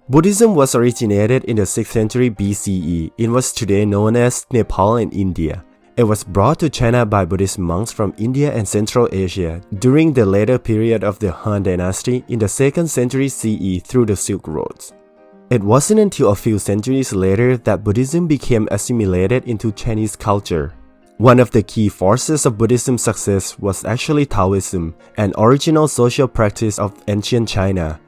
Buddhism was originated in the 6th century BCE in what's today known as Nepal and India. It was brought to China by Buddhist monks from India and Central Asia during the later period of the Han Dynasty in the 2nd century CE through the Silk Roads. It wasn't until a few centuries later that Buddhism became assimilated into Chinese culture. One of the key forces of Buddhism's success was actually Taoism, an original social practice of ancient China.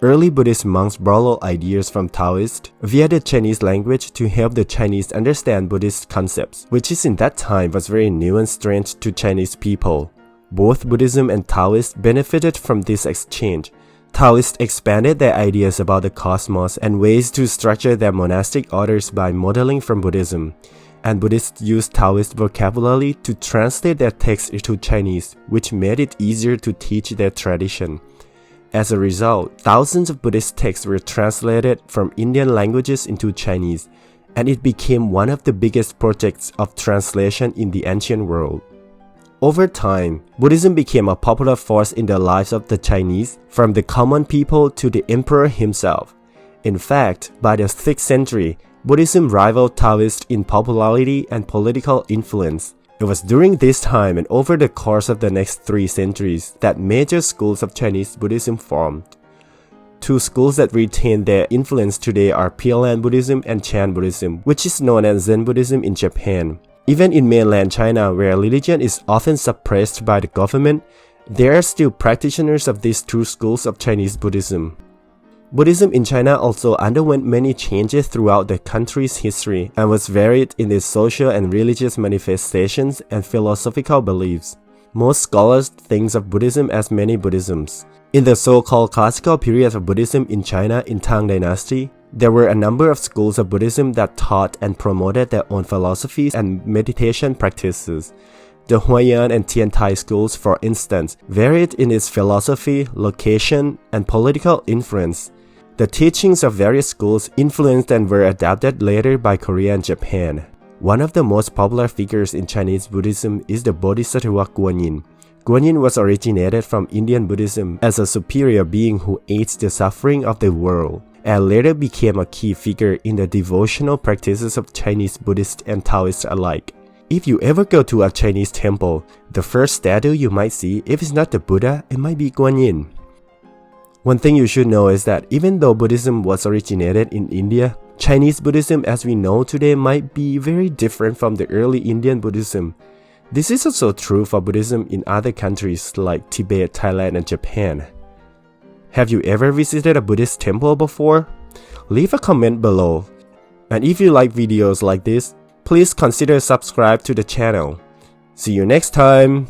Early Buddhist monks borrowed ideas from Taoists via the Chinese language to help the Chinese understand Buddhist concepts, which in that time was very new and strange to Chinese people. Both Buddhism and Taoists benefited from this exchange. Taoists expanded their ideas about the cosmos and ways to structure their monastic orders by modeling from Buddhism. And Buddhists used Taoist vocabulary to translate their texts into Chinese, which made it easier to teach their tradition. As a result, thousands of Buddhist texts were translated from Indian languages into Chinese, and it became one of the biggest projects of translation in the ancient world. Over time, Buddhism became a popular force in the lives of the Chinese, from the common people to the emperor himself. In fact, by the 6th century, Buddhism rivaled Taoists in popularity and political influence. It was during this time and over the course of the next 3 centuries that major schools of Chinese Buddhism formed. 2 schools that retain their influence today are Pure Land Buddhism and Chan Buddhism, which is known as Zen Buddhism in Japan. Even in mainland China, where religion is often suppressed by the government, there are still practitioners of these 2 schools of Chinese Buddhism. Buddhism in China also underwent many changes throughout the country's history and was varied in its social and religious manifestations and philosophical beliefs. Most scholars think of Buddhism as many Buddhisms. In the so-called classical period of Buddhism in China in Tang Dynasty, there were a number of schools of Buddhism that taught and promoted their own philosophies and meditation practices. The Guanyin and Tiantai schools, for instance, varied in its philosophy, location, and political influence. The teachings of various schools influenced and were adapted later by Korea and Japan. One of the most popular figures in Chinese Buddhism is the Bodhisattva Guanyin. Guanyin was originated from Indian Buddhism as a superior being who aids the suffering of the world, and later became a key figure in the devotional practices of Chinese Buddhists and Taoists alike. If you ever go to a Chinese temple, the first statue you might see, if it's not the Buddha, it might be Guanyin. One thing you should know is that even though Buddhism was originated in India, Chinese Buddhism as we know today might be very different from the early Indian Buddhism. This is also true for Buddhism in other countries like Tibet, Thailand, and Japan. Have you ever visited a Buddhist temple before? Leave a comment below. And if you like videos like this, please consider subscribe to the channel. See you next time!